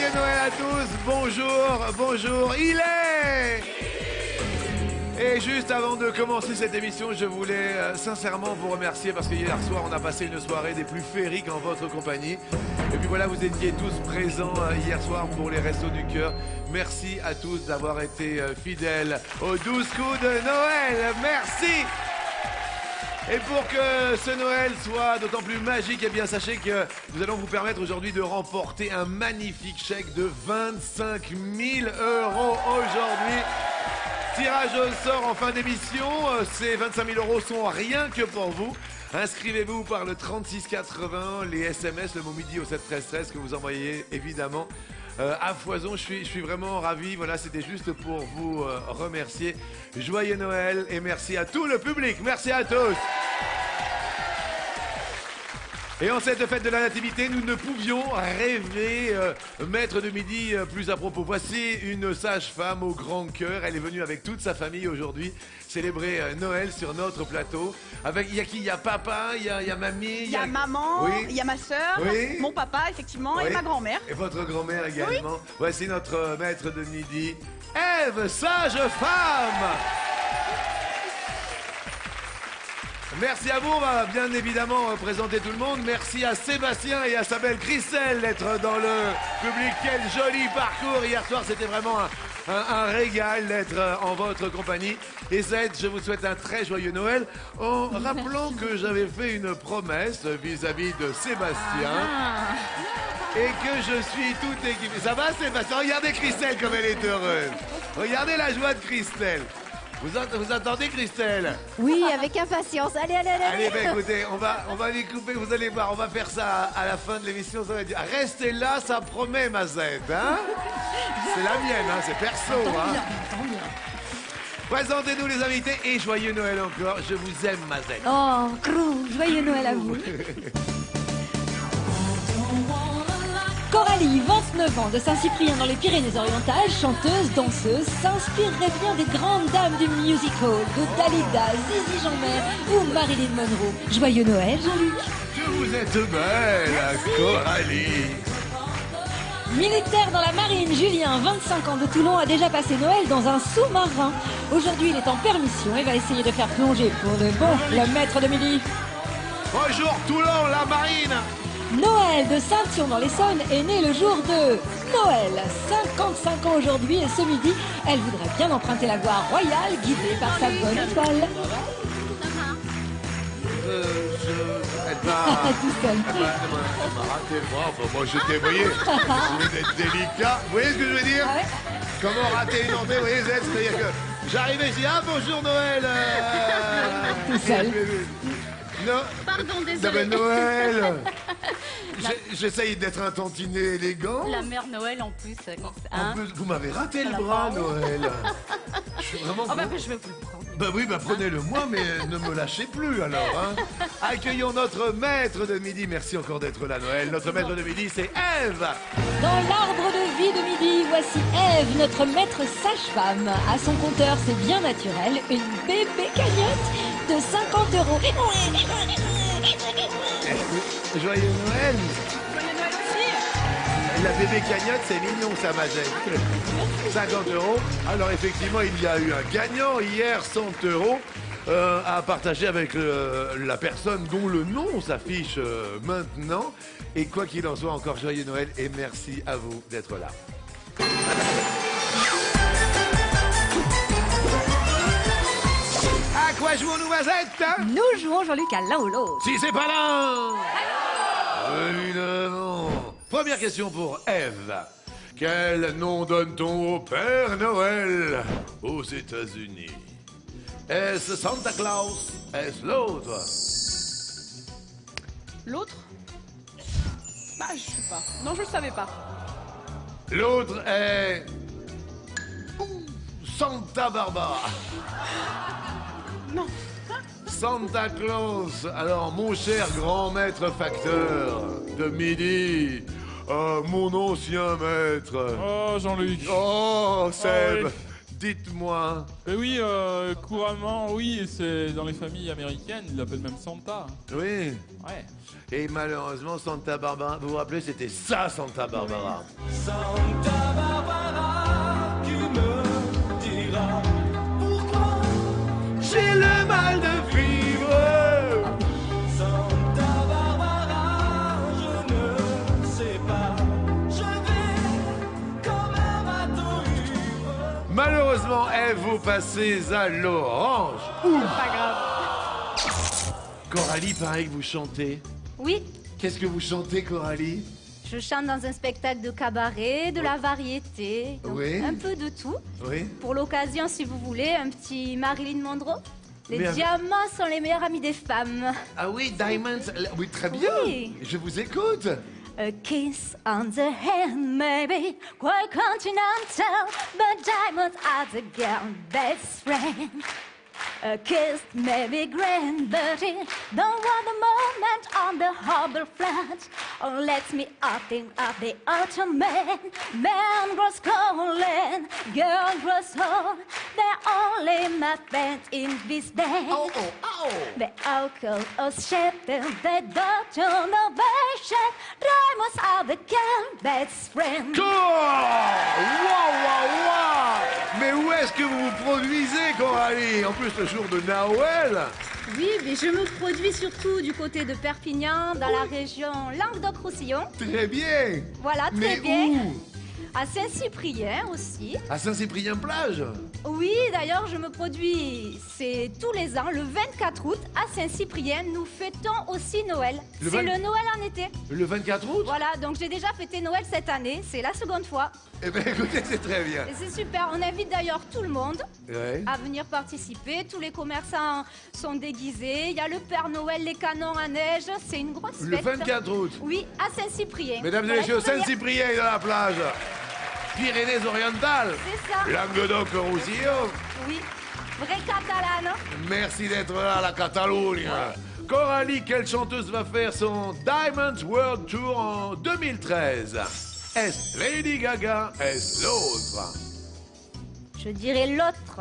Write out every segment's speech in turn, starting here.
Joyeux Noël à tous, bonjour, bonjour, il est... Et juste avant de commencer cette émission, je voulais sincèrement vous remercier parce que hier soir, on a passé une soirée des plus féeriques en votre compagnie. Et puis voilà, vous étiez tous présents hier soir pour les Restos du Cœur. Merci à tous d'avoir été fidèles aux 12 coups de Noël. Merci. Et pour que ce Noël soit d'autant plus magique, eh bien sachez que nous allons vous permettre aujourd'hui de remporter un magnifique chèque de 25 000 € aujourd'hui. Tirage au sort en fin d'émission, ces 25 000 € sont rien que pour vous. Inscrivez-vous par le 3680, les SMS, le mot midi au 71313 que vous envoyez évidemment à foison. Je suis vraiment ravi, voilà, c'était juste pour vous remercier. Joyeux Noël et merci à tout le public, merci à tous. Et en cette fête de la Nativité, nous ne pouvions rêver maître de midi plus à propos. Voici une sage-femme au grand cœur. Elle est venue avec toute sa famille aujourd'hui célébrer Noël sur notre plateau. Avec, il y a qui? Il y a papa, il y a mamie. Il y a maman, oui. il y a ma soeur, oui. mon papa effectivement, oui. Et ma grand-mère. Et votre grand-mère également. Oui. Voici notre maître de midi, Ève, sage-femme. Merci à vous, on va bien évidemment présenter tout le monde. Merci à Sébastien et à sa belle Christelle d'être dans le public. Quel joli parcours. Hier soir, c'était vraiment un régal d'être en votre compagnie. Et Zed, je vous souhaite un très joyeux Noël en rappelant que j'avais fait une promesse vis-à-vis de Sébastien. Et que je suis tout équipé. Ça va Sébastien? Regardez Christelle comme elle est heureuse. Regardez la joie de Christelle. Vous attendez Christelle? Oui, avec impatience. Allez. Allez, ben écoutez, on va les couper, vous allez voir, on va faire ça à la fin de l'émission, ça va dire. Restez là, ça promet ma Z, hein? C'est la mienne, hein, c'est perso, hein? Présentez-nous les invités et joyeux Noël encore, je vous aime ma Z. Oh, Crou, joyeux Noël à vous. Coralie, 29 ans, de Saint-Cyprien dans les Pyrénées-Orientales, chanteuse, danseuse, s'inspirerait bien des grandes dames du music hall, de Dalida, Zizi Jeanmaire ou Marilyn Monroe. Joyeux Noël, Jean-Luc. Que vous êtes belle, Coralie. Militaire dans la marine, Julien, 25 ans de Toulon, a déjà passé Noël dans un sous-marin. Aujourd'hui, il est en permission et va essayer de faire plonger pour de bon le maître de midi. Bonjour Toulon, la marine. Noël de Saint-Thion dans l'Essonne est né le jour de Noël. 55 ans aujourd'hui et ce midi, elle voudrait bien emprunter la voie royale guidée par sa bonne étoile. Elle m'a raté le bras. Enfin, moi, j'étais, vous voyez, je vais être délicat. Vous voyez ce que je veux dire? Ouais. Comment rater une entrée? Vous voyez, c'est-à-dire que j'arrivais, je dis, ah, bonjour Noël. Tout seul. Non. Pardon, désolé. Noël. J'essaye d'être un tantinet élégant. La mère Noël en plus. En plus, vous m'avez raté le bras, Noël. Je suis vraiment... Oh bah, je vais vous le prendre. Bah oui, bah prenez-le moi, mais ne me lâchez plus alors. Hein. Accueillons notre maître de midi. Merci encore d'être là, Noël. Notre maître de midi, c'est Ève. Dans l'arbre de vie de midi, voici Ève, notre maître sage-femme. À son compteur, c'est bien naturel, une bébé cagnotte de 50 €. Joyeux Noël. Joyeux Noël aussi. La bébé cagnotte, c'est mignon, ça, ma gêne. 50 €. Alors, effectivement, il y a eu un gagnant hier, 100 € à partager avec la personne dont le nom s'affiche maintenant. Et quoi qu'il en soit, encore joyeux Noël et merci à vous d'être là. À quoi jouons-nous, Mazette? Nous jouons, Jean-Luc, à l'un ou l'autre. Si c'est pas là. Évidemment. Première question pour Ève. Quel nom donne-t-on au Père Noël aux États-Unis? Est-ce Santa Claus? Est-ce l'autre? L'autre? Bah, je sais pas. Non, je le savais pas. L'autre est... Santa Barbara. Non. Santa Claus. Alors, mon cher grand maître facteur de midi, mon ancien maître. Oh, Jean-Luc. Oh, Seb. Oh, oui. Dites-moi. Oui, couramment, oui, c'est dans les familles américaines, ils l'appellent même Santa. Oui. Ouais. Et malheureusement, Santa Barbara, vous vous rappelez, c'était ça, Santa Barbara. Santa Barbara, tu me diras pourquoi J'ai le mal de vivre. Santa Barbara, je ne sais pas. Je vais comme un bateau ivre. Malheureusement, vous passez à l'orange. Pas grave. Coralie, pareil que vous chantez. Oui, Qu'est-ce que vous chantez, Coralie? je chante dans un spectacle de cabaret, de la variété, donc Oui. un peu de tout. Oui. Pour l'occasion, si vous voulez, un petit Marilyn Monroe. Les Mais- diamants sont les meilleurs amis des femmes. Ah oui, Diamonds. Oui, très bien. Oui. Je vous écoute. A kiss on the hand, maybe quite continental, but diamonds are the girl best friend. A kiss may be grand, but it don't want a moment on the harbor flat. Oh, let me think of the autumn man. Man grows cold and girl grows old. They're only my friends in this band. Oh, oh, oh. The alcohol of shepherd, the doctor innovation. Diamonds are the girl best friend. Oh, wow, wow, wow. Mais où est-ce que vous vous produisez, Coralie? En plus, le jour de Noël. Oui, mais je me produis surtout du côté de Perpignan, dans la région Languedoc-Roussillon. Très bien. Voilà, très Mais bien. où? À Saint-Cyprien aussi. À Saint-Cyprien-Plage. Oui, d'ailleurs, je me produis, c'est tous les ans, le 24 août, à Saint-Cyprien. Nous fêtons aussi Noël. Le C'est 20 le Noël en été. Le 24 août. Voilà, donc j'ai déjà fêté Noël cette année. C'est la seconde fois. Eh bien, écoutez, c'est très bien. Et c'est super. On invite d'ailleurs tout le monde Ouais. à venir participer. Tous les commerçants sont déguisés. Il y a le Père Noël, les canons à neige. C'est une grosse Le fête. 24 août. Oui, à Saint-Cyprien. Mesdames et Voilà, messieurs, il faut venir. Saint-Cyprien est dans la plage. Pyrénées-Orientales. C'est ça. Languedoc-Roussillon. Oui, vraie catalane. Merci d'être là, la Catalogne. Coralie, quelle chanteuse va faire son Diamonds World Tour en 2013? Est-ce Lady Gaga? Est-ce l'autre? Je dirais l'autre.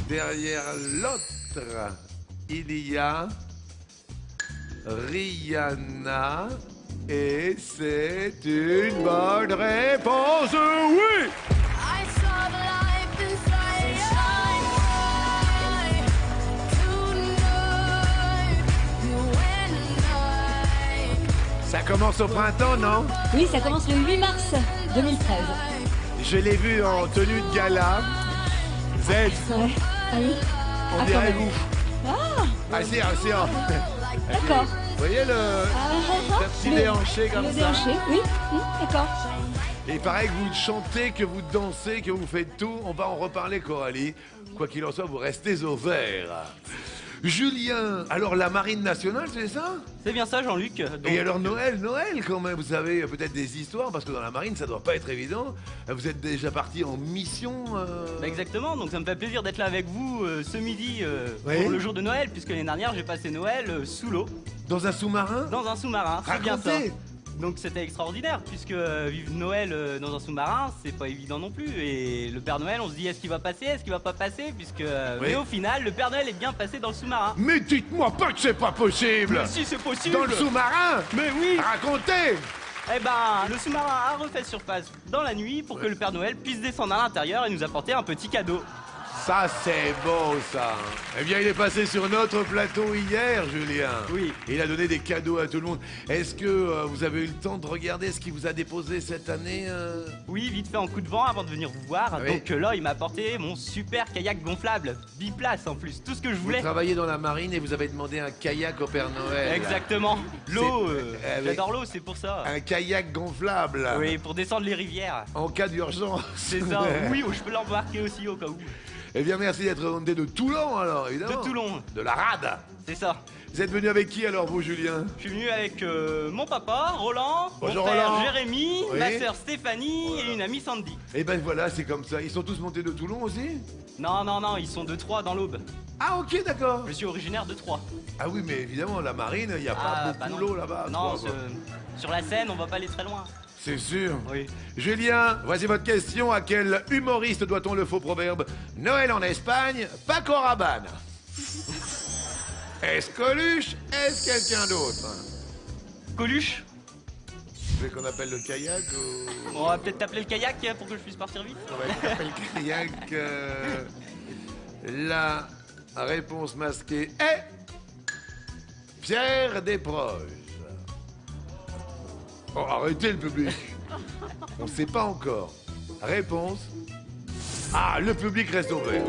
Derrière l'autre, il y a Rihanna. Et c'est une bonne réponse, oui! I saw the light inside your eye tonight, you and I. Ça commence au printemps, non? Oui, ça commence le 8 mars 2013. Je l'ai vu en tenue de gala. Z, Ouais. Ah oui. on Ah, dirait quand vous. Ah, Assis. d'accord. Vous voyez le petit déhanché comme le ça? déhanché, oui. D'accord. Et il paraît que vous chantez, que vous dansez, que vous faites tout. On va en reparler, Coralie. Quoi qu'il en soit, vous restez au vert. Julien, alors la Marine nationale, c'est ça? C'est bien ça, Jean-Luc. Donc, Et alors Noël quand même, vous avez peut-être des histoires, parce que dans la Marine, ça doit pas être évident. Vous êtes déjà parti en mission Exactement, donc ça me fait plaisir d'être là avec vous ce midi Oui. pour le jour de Noël, puisque l'année dernière j'ai passé Noël sous l'eau, dans un sous-marin? dans un sous-marin. C'est bien ça. Racontez. Donc c'était extraordinaire, puisque vivre Noël dans un sous-marin, c'est pas évident non plus. Et le Père Noël, on se dit est-ce qu'il va passer, est-ce qu'il va pas passer, puisque Oui. mais au final, le Père Noël est bien passé dans le sous-marin. Mais dites-moi pas que c'est pas possible! Mais si c'est possible. Dans le sous-marin? Mais oui. Racontez! Eh ben, le sous-marin a refait surface dans la nuit pour que le Père Noël puisse descendre à l'intérieur et nous apporter un petit cadeau. Ça, c'est beau, ça. Eh bien, il est passé sur notre plateau hier, Julien. Oui. Il a donné des cadeaux à tout le monde. Est-ce que vous avez eu le temps de regarder ce qu'il vous a déposé cette année Oui, vite fait en coup de vent avant de venir vous voir. Oui. Donc là, il m'a apporté mon super kayak gonflable, biplace en plus, tout ce que je Vous voulais. travaillez dans la marine et vous avez demandé un kayak au Père Noël. Exactement. L'eau, oui. j'adore l'eau, c'est pour ça. Un kayak gonflable. Oui, pour descendre les rivières. En cas d'urgence. C'est ça. Oui, je peux l'embarquer aussi au cas où. Eh bien, merci d'être remonté de Toulon, alors, évidemment. De Toulon. De la rade. C'est ça. Vous êtes venu avec qui, alors, vous, Julien? Je suis venu avec mon papa, Roland, Bonjour, mon frère Roland. Jérémy, Oui. ma sœur Stéphanie et une amie Sandy. Eh ben voilà, c'est comme ça. Ils sont tous montés de Toulon aussi? Non, ils sont de Troyes dans l'Aube. Ah, ok, d'accord. Je suis originaire de Troyes. Ah oui, mais évidemment, la marine, il n'y a pas bah beaucoup non. d'eau là-bas. à Non, Troyes, quoi. sur la Seine, on va pas aller très loin. C'est sûr. Oui. Julien, voici votre question. À quel humoriste doit-on le faux proverbe « Noël en Espagne, Paco Rabanne » Est-ce Coluche? Est-ce quelqu'un d'autre? Coluche. Vous voulez qu'on appelle le kayak ou... On va peut-être t'appeler le kayak pour que je puisse partir vite. On va appeler le kayak. La réponse masquée est... Pierre Desproges. Oh, arrêtez le public. On ne sait pas encore. Réponse... Ah, le public reste ouvert.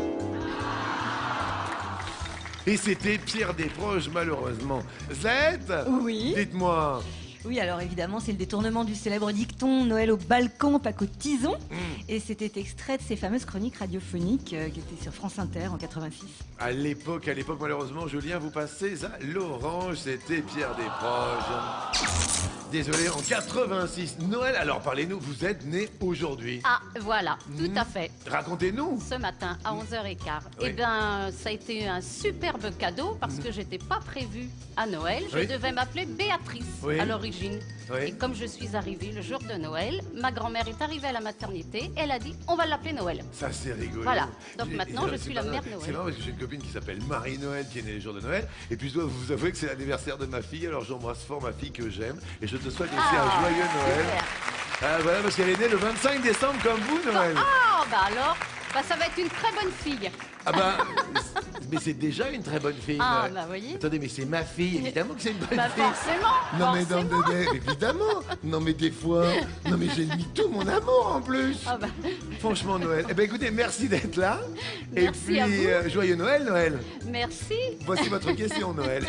Et c'était Pierre Desproges, malheureusement. Zette? Oui. Dites-moi. Oui, alors évidemment, c'est le détournement du célèbre dicton Noël au balcon, Pâques au tison. Et c'était extrait de ces fameuses chroniques radiophoniques qui étaient sur France Inter en 86. À l'époque, malheureusement, Julien, vous passez à l'orange. C'était Pierre Desproges. Désolé, en 86. Noël, alors parlez-nous, vous êtes né aujourd'hui. Ah, voilà, tout à fait. Racontez-nous. Ce matin, à 11h15. Oui. Eh bien, ça a été un superbe cadeau parce que j'étais pas prévue à Noël. Je Oui. devais m'appeler Béatrice Oui. à l'origine. Oui. Et comme je suis arrivée le jour de Noël, ma grand-mère est arrivée à la maternité. Elle a dit, on va l'appeler Noël. Ça, c'est rigolo. Voilà. Donc maintenant, je c'est suis pas la mère grave. Noël. C'est marrant parce que j'ai une copine qui s'appelle Marie-Noël qui est née le jour de Noël. Et puis je dois vous avouer que c'est l'anniversaire de ma fille. Alors j'embrasse fort ma fille que j'aime. Et je te souhaite aussi un joyeux Noël. super. Ah, voilà, parce qu'elle est née le 25 décembre comme vous, Noël. Ah, bah alors, bah, ça va être une très bonne fille. Ah bah, mais c'est déjà une très bonne fille. Ah, Noël. bah, voyez. Attendez, mais c'est ma fille, évidemment que c'est une bonne Bah, fille. forcément. Non mais forcément. évidemment. Non mais des fois, non mais j'ai mis tout mon amour en plus. Ah bah, Franchement Noël. Eh ben écoutez, merci d'être là. Merci Et à puis vous. joyeux Noël, Noël. merci. Voici votre question, Noël.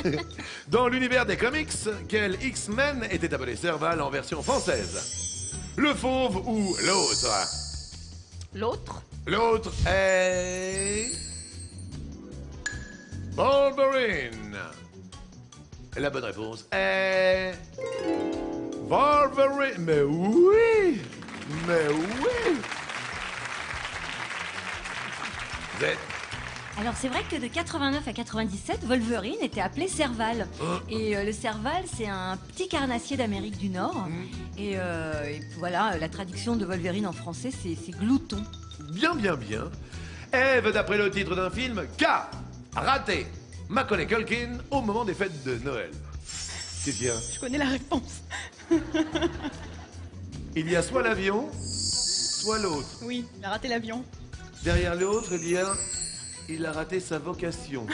Dans l'univers des comics, quel X-Men était appelé Serval en version française? Le fauve ou l'autre? L'autre. L'autre est... Wolverine. Et la bonne réponse est... Wolverine. Mais oui. Mais oui. Vous êtes... Alors c'est vrai que de 89 à 97, Wolverine était appelé Serval. Et le Serval, c'est un petit carnassier d'Amérique du Nord. Et voilà, la traduction de Wolverine en français, c'est glouton. Bien, bien, bien. Ève, d'après le titre d'un film, qu'a raté Macaulay Culkin au moment des fêtes de Noël? Qu'est-ce qu'il y a? Je connais la réponse. Il y a soit l'avion, soit l'autre. Oui, il a raté l'avion. Derrière l'autre, il a raté sa vocation.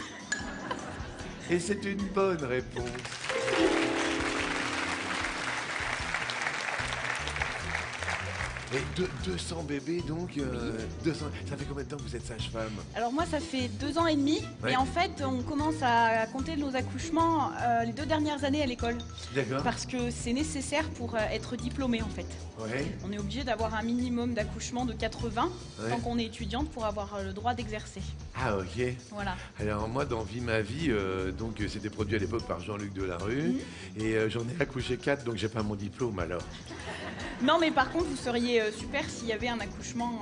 Et c'est une bonne réponse. Et 200 bébés, donc 200... Ça fait combien de temps que vous êtes sage-femme? Alors moi, ça fait 2 ans et demi. Ouais. Et en fait, on commence à compter nos accouchements les 2 dernières années à l'école. D'accord. Parce que c'est nécessaire pour être diplômé, en fait. Ouais. On est obligé d'avoir un minimum d'accouchement de 80 Ouais. tant qu'on est étudiante pour avoir le droit d'exercer. Ah, ok. Voilà. Alors moi, dans Vie ma vie, donc c'était produit à l'époque par Jean-Luc Delarue, et j'en ai accouché 4, donc j'ai pas mon diplôme alors. Non, mais par contre, vous seriez super s'il y avait un accouchement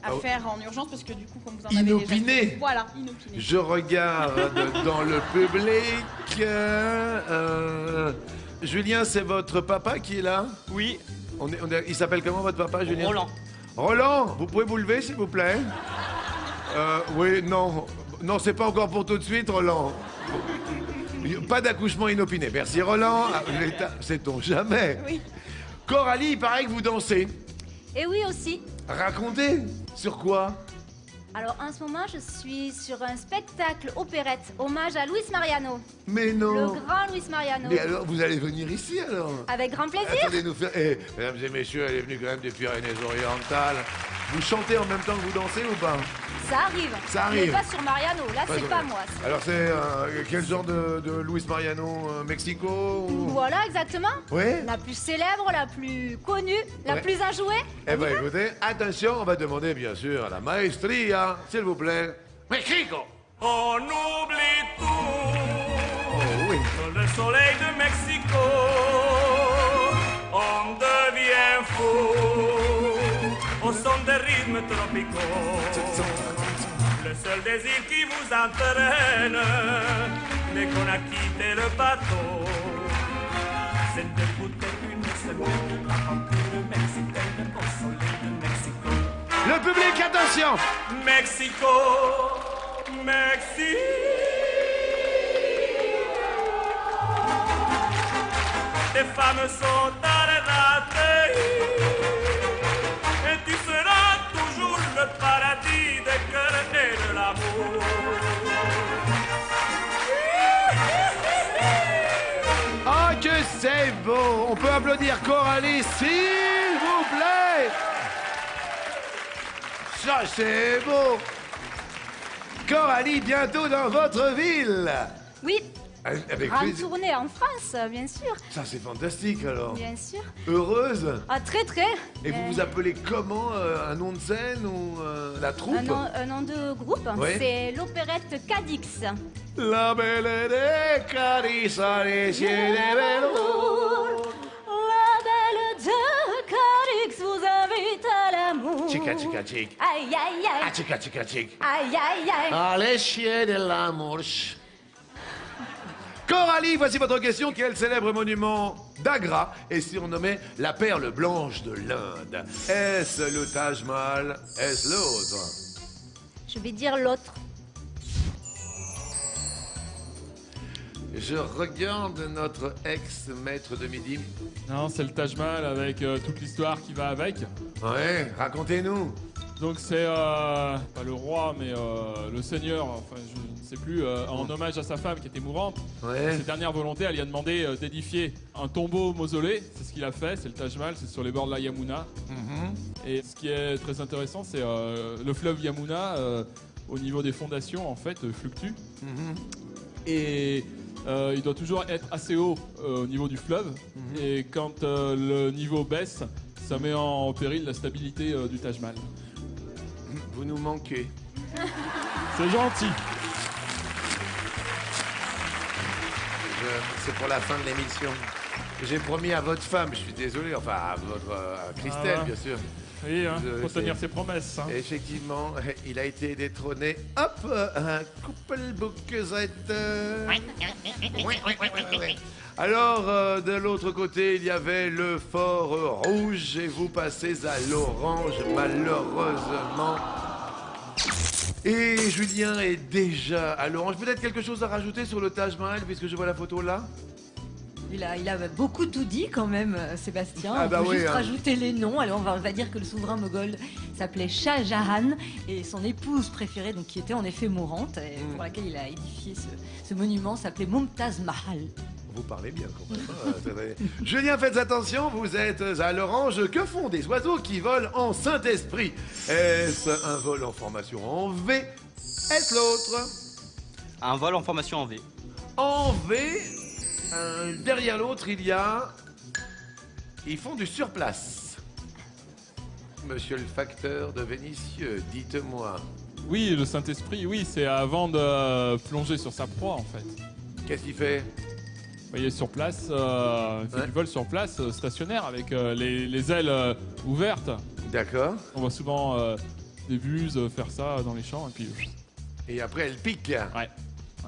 à Ah, faire en urgence, parce que du coup, comme vous en avez Inopiné. déjà fait- Voilà, inopiné. Je regarde dans le public. Julien, c'est votre papa qui est là? Oui, Il s'appelle comment votre papa, Julien? Roland. Roland, vous pouvez vous lever s'il vous plaît? Oui, non. Non, c'est pas encore pour tout de suite, Roland. Pas d'accouchement inopiné. Merci, Roland. Ah, sait-on jamais? Oui. Coralie, il paraît que vous dansez. Et oui aussi. Racontez. Sur quoi? Alors en ce moment, je suis sur un spectacle opérette, hommage à Luis Mariano, Mais le non. grand Luis Mariano. Mais alors, vous allez venir ici alors? Avec grand plaisir. Attendez nous faire... Eh, mesdames et messieurs, elle est venue quand même des Pyrénées-Orientales. Vous chantez en même temps que vous dansez ou pas? Ça arrive. Ça arrive. Mais pas sur Mariano, là Pas c'est sur- pas moi. Alors c'est quel genre de Luis Mariano? Mexico ou... Voilà exactement. Oui. La plus célèbre, la plus connue, la Ouais. plus enjouée. Eh ben écoutez, attention, on va demander bien sûr à la maestria, s'il vous plaît. Mexico! On oublie tout Oh oui. sous le soleil de Mexico. On devient fou au son des rythmes tropicaux. Le seul désir qui vous entraîne dès qu'on a quitté le bateau, c'est d'écouter une seule musique tranquille le public, attention. Mexico, Mexico. Tes femmes sont arrêtées et tu seras toujours le paradis des cœurs et de l'amour. Oh, que c'est beau. On peut applaudir Coralie, s'il vous plaît. Ça, c'est beau. Coralie, bientôt dans votre ville. Oui, Avec grande plaisir. tournée en France, bien sûr. Ça, c'est fantastique, alors. Bien sûr. Heureuse. Ah, très, très. Et vous vous appelez comment? Un nom de scène ou la troupe? Un nom de groupe, Oui. c'est l'opérette Cadix. La belle de Cadix, allez, ciel est bello. La belle de Cadix vous invite à l'amour. Chica, chica, chic. Aïe, aïe, Ah, aïe. chica, chica, chic. Aïe, aïe, aïe. Allez, chier de l'amour. Coralie, voici votre question. Quel célèbre monument d'Agra est surnommé la perle blanche de l'Inde? Est-ce le Taj Mahal? Est-ce l'autre? Je vais dire l'autre. Je regarde notre ex-maître de midi. Non, c'est le Taj Mahal avec toute l'histoire qui va avec. Ouais, racontez-nous. Donc c'est pas le roi, mais le seigneur, enfin je ne sais plus, en hommage à sa femme qui était mourante. Ouais. Ses dernières volontés, elle lui a demandé d'édifier un tombeau mausolée. C'est ce qu'il a fait, c'est le Taj Mahal, c'est sur les bords de la Yamuna. Et ce qui est très intéressant, c'est le fleuve Yamuna, au niveau des fondations, en fait, fluctue. Et il doit toujours être assez haut au niveau du fleuve. Et quand le niveau baisse, ça met en péril la stabilité du Taj Mahal. Vous nous manquez. C'est gentil. C'est pour la fin de l'émission. J'ai promis à votre femme, je suis désolé, enfin à votre à Christelle, Ah. bien sûr. Oui, hein, Je- faut c'est- tenir ses promesses. Hein. Effectivement, il a été détrôné. Hop, un Kuppelbuckzeit. Alors, de l'autre côté, il y avait le fort rouge et vous passez à l'orange, malheureusement. Et Julien est déjà à l'orange. Peut-être quelque chose à rajouter sur le Taj Mahal, puisque je vois la photo là? Il a beaucoup tout dit quand même, Sébastien. Ah On bah peut oui, juste hein. rajouter les noms. Alors on va dire que le souverain moghol s'appelait Shah Jahan et son épouse préférée, donc qui était en effet mourante, et pour laquelle il a édifié ce monument, s'appelait Mumtaz Mahal. Vous parlez bien quand même. C'est vrai. Julien, faites attention, vous êtes à l'orange. Que font des oiseaux qui volent en Saint-Esprit? Est-ce un vol en formation en V? Est-ce l'autre? Un vol en formation en V. En V, derrière l'autre, il y a... Ils font du surplace. Monsieur le facteur de Vénitieux, dites-moi, Oui, le Saint-Esprit, oui, c'est avant de plonger sur sa proie, en fait. qu'est-ce qu'il fait? Vous voyez, sur place, il fait Ouais. du vol sur place, stationnaire, avec les ailes ouvertes. D'accord. On voit souvent des buses faire ça dans les champs, et puis... Et après, elle pique. Ouais.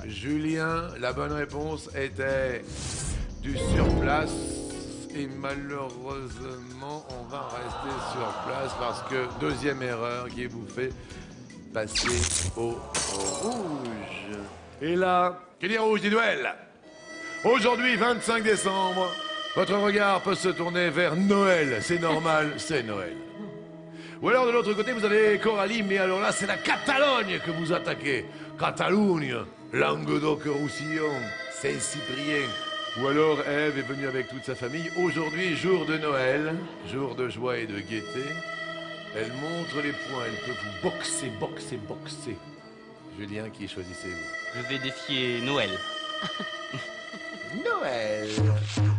Julien, la bonne réponse était du surplace. Et malheureusement, on va rester sur place parce que deuxième erreur qui vous fait passer au rouge. Et là, qui dit rouge dit duel. Aujourd'hui, 25 décembre, votre regard peut se tourner vers Noël. C'est normal, c'est Noël. Ou alors de l'autre côté, vous avez Coralie, mais alors là, c'est la Catalogne que vous attaquez. Catalogne, Languedoc-Roussillon, Saint-Cyprien. Ou alors Ève est venue avec toute sa famille. Aujourd'hui, jour de Noël, jour de joie et de gaieté. Elle montre les poings, elle peut vous boxer, boxer, boxer. Julien, qui choisissez-vous? Je vais défier Noël. Noël.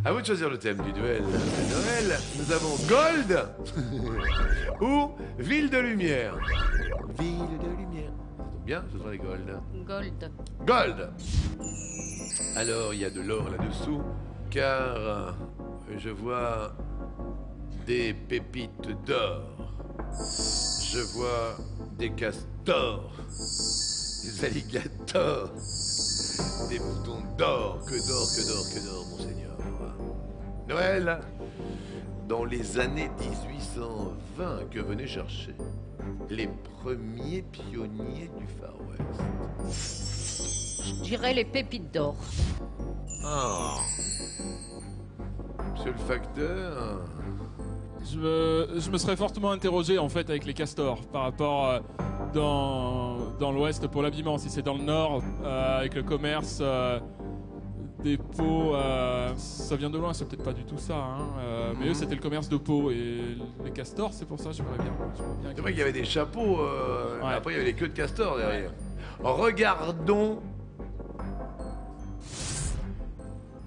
À vous de choisir le thème du duel. Noël, nous avons Gold ou Ville de Lumière. Ville de Lumière. Bien, ce sont les Gold. Gold. Gold. Alors, il y a de l'or là-dessous, car je vois des pépites d'or. Je vois des castors, des alligators, des moutons d'or. Que d'or, que d'or, que d'or, monseigneur. Noël, dans les années 1820, que venez chercher? Les premiers pionniers du Far West. Je dirais les pépites d'or. Ah. Monsieur le facteur. Je me serais fortement interrogé en fait avec les castors par rapport dans l'ouest pour l'habillement. Si c'est dans le nord, avec le commerce des peaux, ça vient de loin, c'est peut-être pas du tout ça. Hein, mais eux, c'était le commerce de peaux. Et les castors, c'est pour ça, j'aimerais bien. C'est vrai qu'il y avait des chapeaux, Ouais. mais après il y avait les queues de castor derrière. Regardons.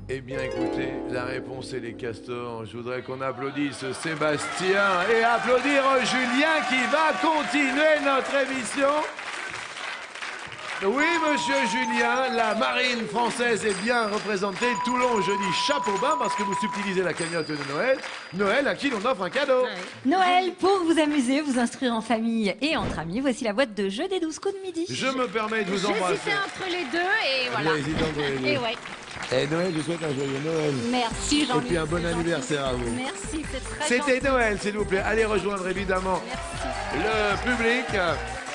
Eh bien écoutez, la réponse est les castors. Je voudrais qu'on applaudisse Sébastien et applaudir Julien qui va continuer notre émission. Oui, monsieur Julien, la marine française est bien représentée. Toulon, je dis chapeau bas parce que vous subtilisez la cagnotte de Noël. Noël à qui l'on offre un cadeau. Noël, pour vous amuser, vous instruire en famille et entre amis, voici la boîte de jeux des 12 coups de midi. Je me permets de vous embrasser. J'hésitais entre les deux et voilà. Vous hésitez entre les deux. Et ouais. Et Noël, je vous souhaite un joyeux Noël. Merci Jean-Luc. Et puis un bon c'est gentil. anniversaire à vous. Merci, c'est très C'était gentil. Noël, s'il vous plaît. Allez rejoindre évidemment le public.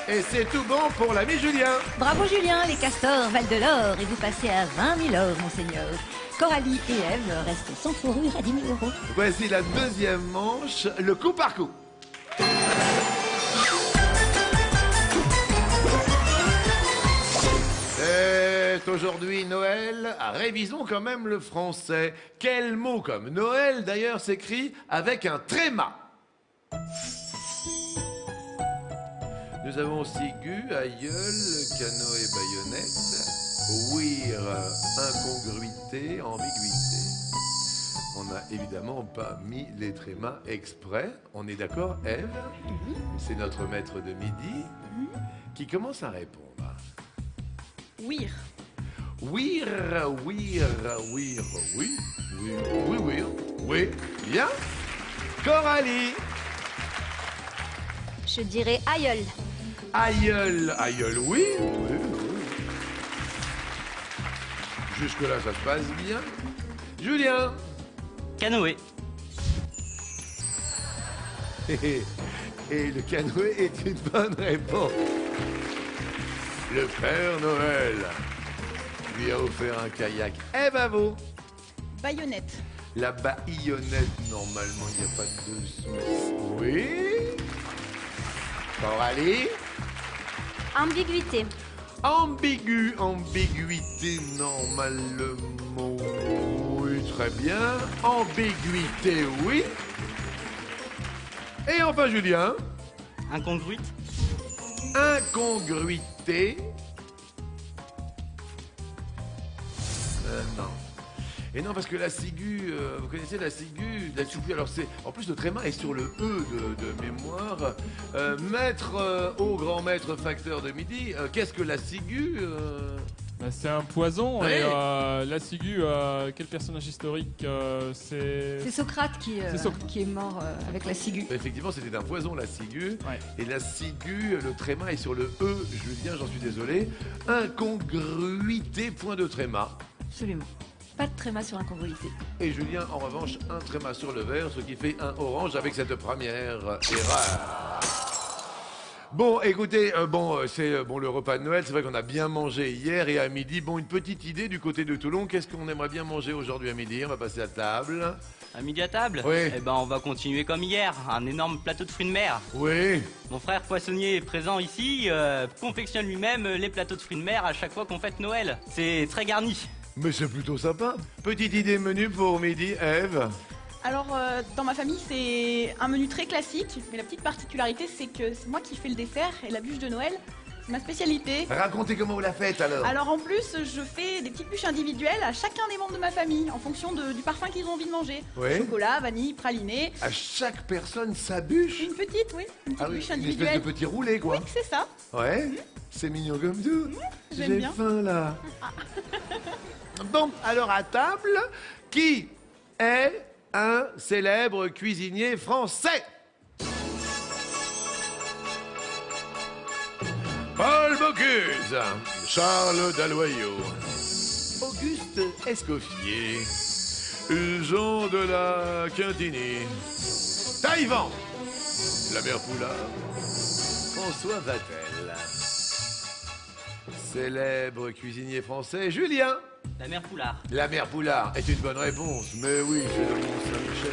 Et c'est tout bon pour l'ami Julien. Bravo Julien, les castors valent de l'or et vous passez à 20 000 or, monseigneur. Coralie et Ève restent sans fourrure à 10 000 euros. Voici la deuxième manche, le coup par coup. C'est aujourd'hui Noël. Révisons quand même le français. Quel mot comme Noël d'ailleurs s'écrit avec un tréma? Nous avons Sigu, Aïeul, Canoë, Baïonnette, Ouïr, incongruité, ambiguïté. On n'a évidemment pas mis les trémas exprès. On est d'accord, Ève? C'est notre maître de midi qui commence à répondre. Ouir. Ouïr, ouïr, ouïr, oui, oui, oui, oui, oui, bien. Coralie. Je dirais aïeul. Aïeul, aïeul, oui, oui, oui. Jusque-là, ça se passe bien. Julien. Canoë. Et le canoë est une bonne réponse. Le Père Noël lui a offert un kayak. Eh ben vous. Baïonnette. La baïonnette, normalement, il n'y a pas de souci. Oui. Coralie. Ambiguïté. Ambigu, ambiguïté, normalement. Oui, très bien. Ambiguïté, oui. Et enfin, Julien. Incongruite. Incongruité. Non. Et non, parce que la ciguë, vous connaissez la ciguë, alors c'est, en plus le tréma est sur le E de mémoire. Maître, au grand maître facteur de midi, qu'est-ce que la ciguë Bah, c'est un poison. Ouais. Et la ciguë, quel personnage historique C'est Socrate qui est mort avec la ciguë. Effectivement, c'était un poison, la ciguë. Ouais. Et la ciguë, le tréma est sur le E, Julien, j'en suis désolé. Incongruité, point de tréma. Absolument. Pas de tréma sur incongruité. Et Julien, en revanche, un tréma sur le vert, ce qui fait un orange avec cette première erreur. Bon, écoutez, c'est le repas de Noël. C'est vrai qu'on a bien mangé hier et à midi. Bon, une petite idée du côté de Toulon. Qu'est-ce qu'on aimerait bien manger aujourd'hui à midi? On va passer à table. À midi à table. Oui. Eh ben on va continuer comme hier. Un énorme plateau de fruits de mer. Oui. Mon frère poissonnier présent ici confectionne lui-même les plateaux de fruits de mer à chaque fois qu'on fête Noël. C'est très garni. Mais c'est plutôt sympa. Petite idée menu pour midi, Ève. Alors, dans ma famille, c'est un menu très classique, mais la petite particularité, c'est que c'est moi qui fais le dessert et la bûche de Noël, c'est ma spécialité. Racontez comment vous la faites alors. Alors en plus, je fais des petites bûches individuelles à chacun des membres de ma famille, en fonction du parfum qu'ils ont envie de manger. Oui. Chocolat, vanille, praliné. À chaque personne sa bûche. Une petite, oui, une petite Ah oui, bûche une espèce individuelle. de petit roulé, quoi. Oui, c'est ça. Ouais, c'est mignon comme tout. j'aime J'ai bien. faim là. Bon, alors à table, qui est un célèbre cuisinier français? Paul Bocuse, Charles Dalloyau, Auguste Escoffier, Jean de la Quintini, Taïwan, la mère Poulard, François Vatel. Célèbre cuisinier français, Julien. La mère Poulard. La mère Poulard est une bonne réponse. Mais oui, c'est le Mont-Saint-Michel.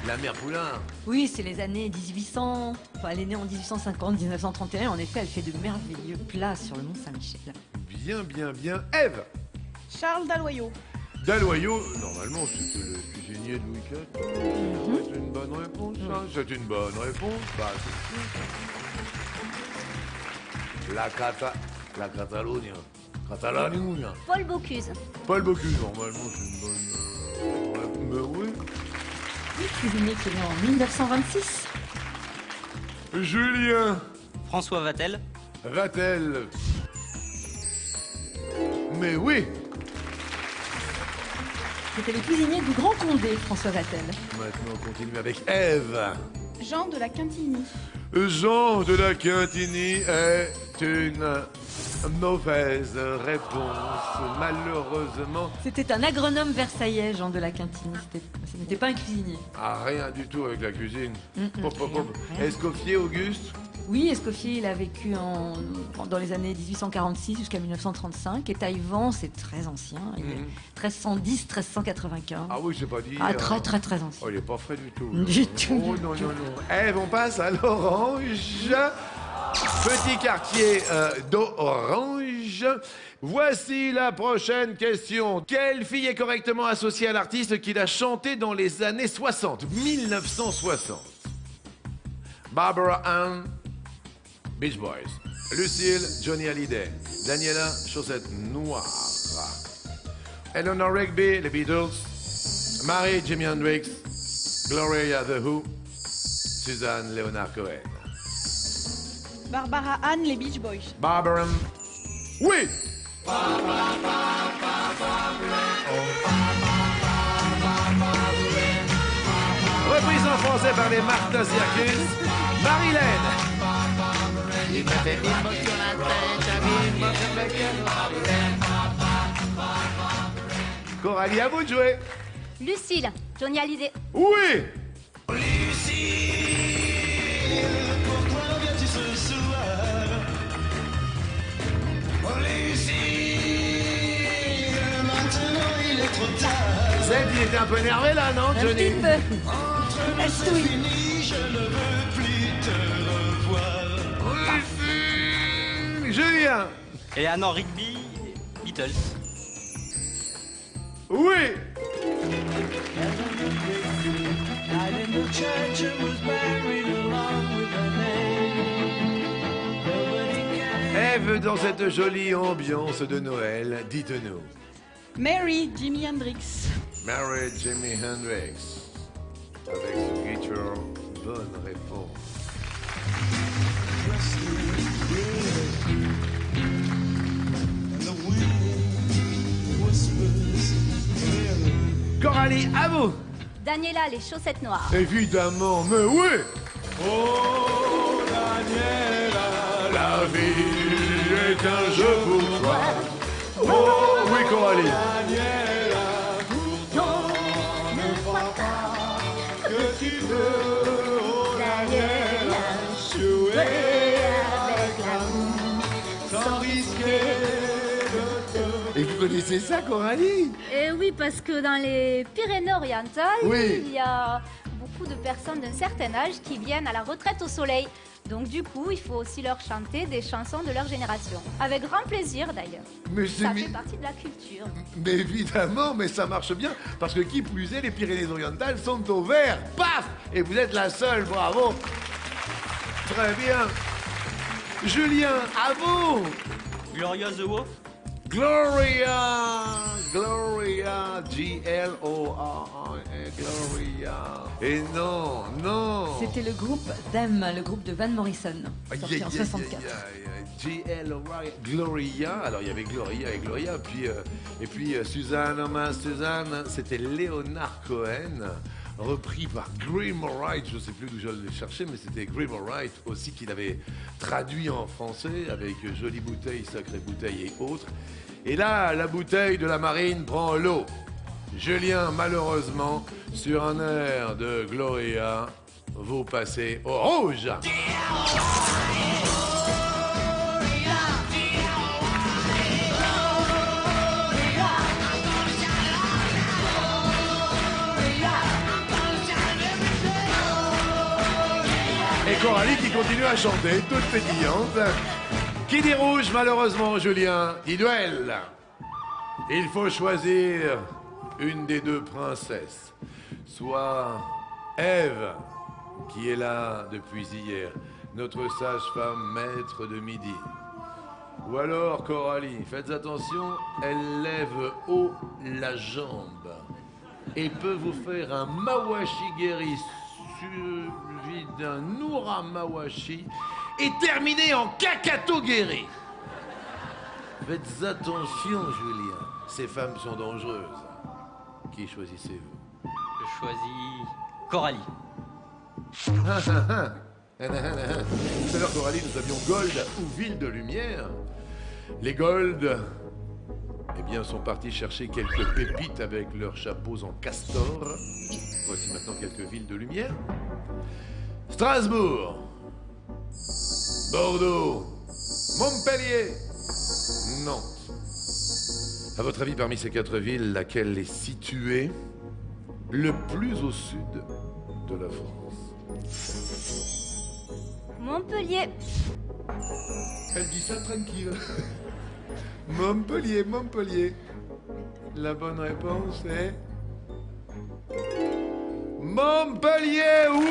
La mère Poulard. Oui, c'est les années 1800. Enfin, elle est née en 1850, 1931. En effet, elle fait de merveilleux plats sur le Mont Saint-Michel. Bien, bien, bien. Ève. Charles Dalloyau. Dalloyau, normalement, c'était le cuisinier de Louis XIV. C'est une bonne réponse, ça. C'est une bonne réponse. Bah, c'est sûr. La Catalogne. Catalogne. Paul Bocuse. Paul Bocuse, normalement, c'est une bonne... mais oui. Le cuisinier qui est né en 1926. Julien. François Vatel. Vatel. Mais oui. C'était le cuisinier du Grand Condé, François Vatel. Maintenant, on continue avec Ève. Jean de la Quintigny. Jean de la Quintigny est une mauvaise réponse, malheureusement. C'était un agronome versaillais, Jean de la Quintigny. Ce n'était pas un cuisinier. Ah, rien du tout avec la cuisine. Hop, hop, rien, hop. rien. Escoffier, Auguste. Oui, Escoffier, il a vécu dans les années 1846 jusqu'à 1935. Et Taïwan, c'est très ancien. Il est 1310, 1395. Ah oui, c'est pas dit. Ah, très, très, très ancien. Oh, il est pas frais du tout. Du tout. Oh non, non, non. Ève, on passe à l'orange. Petit quartier d'orange. Voici la prochaine question. Quelle fille est correctement associée à l'artiste qu'il a chanté dans les années 60, 1960? Barbara Ann, Beach Boys. Lucille, Johnny Hallyday. Daniela, Chaussette Noire. Eleanor Rigby, les Beatles. Marie, Jimi Hendrix. Gloria, The Who. Suzanne, Leonard Cohen. Barbara Ann, les Beach Boys. Barbara. Oui! Reprise en français par les Martha Circus. Marilyn. Coralie, à vous de jouer. Lucille. Johnny Hallyday. Oui! Zed, il était un peu énervé là, non, Un Johnny? petit peu. Estouille. Julien. Eleanor Rigby, Beatles. Oui. Ève, dans cette jolie ambiance de Noël, dites-nous. Mary, Jimi Hendrix. Mary Jimi Hendrix. Avec ce guitar, bonne réponse. Coralie, à vous. Daniela, les chaussettes noires. Évidemment, mais oui. Oh, Daniela, la vie est un jeu pour toi. Oh, oui, Coralie. Ne crois pas Que tu veux, oh, Daniela, jouer avec l'amour. sans risquer de te... Et vous connaissez ça, Coralie? Et oui, parce que dans les Pyrénées-Orientales, Oui. il y a beaucoup de personnes d'un certain âge qui viennent à la retraite au soleil. Donc du coup, il faut aussi leur chanter des chansons de leur génération. Avec grand plaisir d'ailleurs. Mais c'est Ça fait partie de la culture. Mais évidemment, mais ça marche bien, parce que qui plus est, les Pyrénées-Orientales sont au vert. Paf! Et vous êtes la seule, bravo! Très bien. Julien, à vous! Gloria The Wolf. Gloria! Gloria, G-L-O-R-I-A, Gloria. Et non, non! C'était le groupe Them, le groupe de Van Morrison, sorti en 64. Gloria, alors il y avait Gloria et Gloria, et puis Suzanne, Suzanne, c'était Leonard Cohen, repris par Graham Wright, je ne sais plus d'où je l'ai cherché, mais c'était Graham Wright aussi qui l'avait traduit en français avec Jolie bouteille, sacrée bouteille et autres. Et là, la bouteille de la marine prend l'eau. Julien, malheureusement, sur un air de Gloria, vous passez au rouge. Et Coralie qui continue à chanter, toute pétillante. Qui dit rouge, malheureusement, Julien, dit duel. Il faut choisir une des deux princesses. Soit Ève, qui est là depuis hier, notre sage-femme maître de midi. Ou alors Coralie, faites attention, elle lève haut la jambe et peut vous faire un mawashi-geri suivi d'un noura-mawashi et terminer en kakato-geri. Faites attention, Julien, ces femmes sont dangereuses. Qui choisissez-vous? Je choisis Coralie. Tout à l'heure, Coralie, nous avions Gold ou Ville de Lumière. Les Gold, eh bien, sont partis chercher quelques pépites avec leurs chapeaux en castor. Voici maintenant quelques villes de lumière. Strasbourg, Bordeaux, Montpellier, Nantes. À votre avis, parmi ces 4 villes, laquelle est située le plus au sud de la France? Montpellier. Elle dit ça tranquille. Montpellier, Montpellier. La bonne réponse est... Montpellier, oui!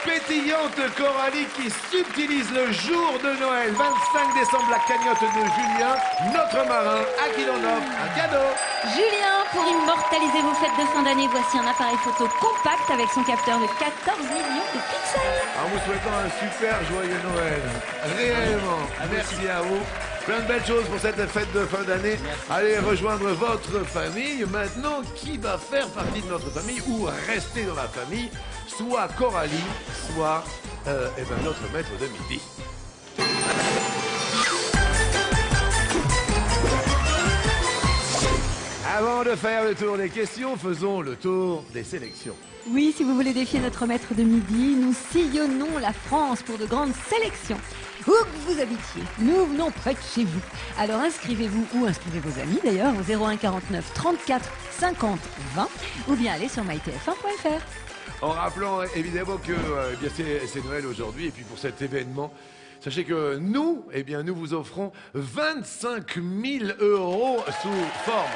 Pétillante Coralie qui subtilise le jour de Noël, 25 décembre, la cagnotte de Julien, notre marin, à qui l'on offre un cadeau. Julien, pour immortaliser vos fêtes de fin d'année, voici un appareil photo compact avec son capteur de 14 millions de pixels. En vous souhaitant un super joyeux Noël. Réellement, merci à vous. Plein de belles choses pour cette fête de fin d'année. Allez rejoindre votre famille. Maintenant, qui va faire partie de notre famille ou rester dans la famille? Soit Coralie, soit notre maître de midi. Avant de faire le tour des questions, faisons le tour des sélections. Oui, si vous voulez défier notre maître de midi, nous sillonnons la France pour de grandes sélections. Où que vous habitiez, nous venons près de chez vous. Alors inscrivez-vous ou inscrivez vos amis d'ailleurs au 01 49 34 50 20 ou bien allez sur mytf1.fr. En rappelant évidemment que eh bien, c'est Noël aujourd'hui et puis pour cet événement, sachez que nous, eh bien, nous vous offrons 25 000 € sous forme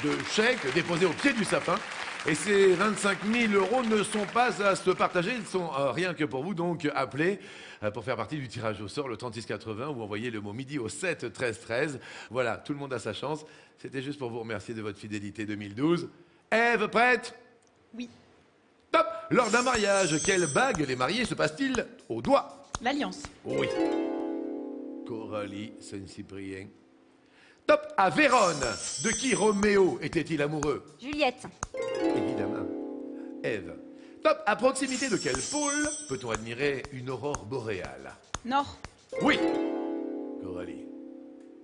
de chèques déposés au pied du sapin. Et ces 25 000 € ne sont pas à se partager, ils sont rien que pour vous. Donc appelez pour faire partie du tirage au sort, le 3680, ou envoyez le mot midi au 7 13 13. Voilà, tout le monde a sa chance. C'était juste pour vous remercier de votre fidélité 2012. Ève, prête? Oui. Top! Lors d'un mariage, quelle bague les mariés se passent-ils au doigt? L'Alliance. Oui. Coralie Saint-Cyprien. Top! À Vérone, de qui Roméo était-il amoureux? Juliette. Évidemment. Ève. Top! À proximité de quel pôle peut-on admirer une aurore boréale? Nord. Oui. Coralie.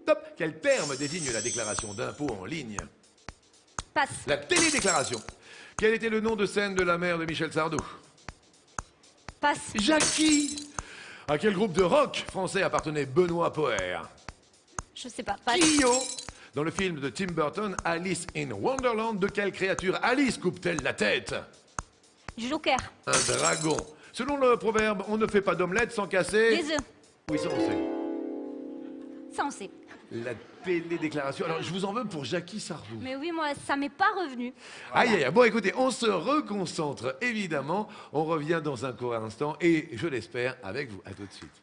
Top! Quel terme désigne la déclaration d'impôt en ligne? Passe. La télédéclaration. Quel était le nom de scène de la mère de Michel Sardou? Passe. Jackie. À quel groupe de rock français appartenait Benoît Poher? Je sais pas. Passe. Kyo. Dans le film de Tim Burton, Alice in Wonderland, de quelle créature Alice coupe-t-elle la tête? Joker. Un dragon. Selon le proverbe, on ne fait pas d'omelette sans casser... Les œufs. Oui, ça on sait. Ça, on sait. La télédéclaration. Alors, je vous en veux pour Jackie Sardou. Mais oui, moi, ça m'est pas revenu. Aïe, aïe, aïe. Bon, écoutez, on se reconcentre, évidemment. On revient dans un court instant, et je l'espère, avec vous. À tout de suite.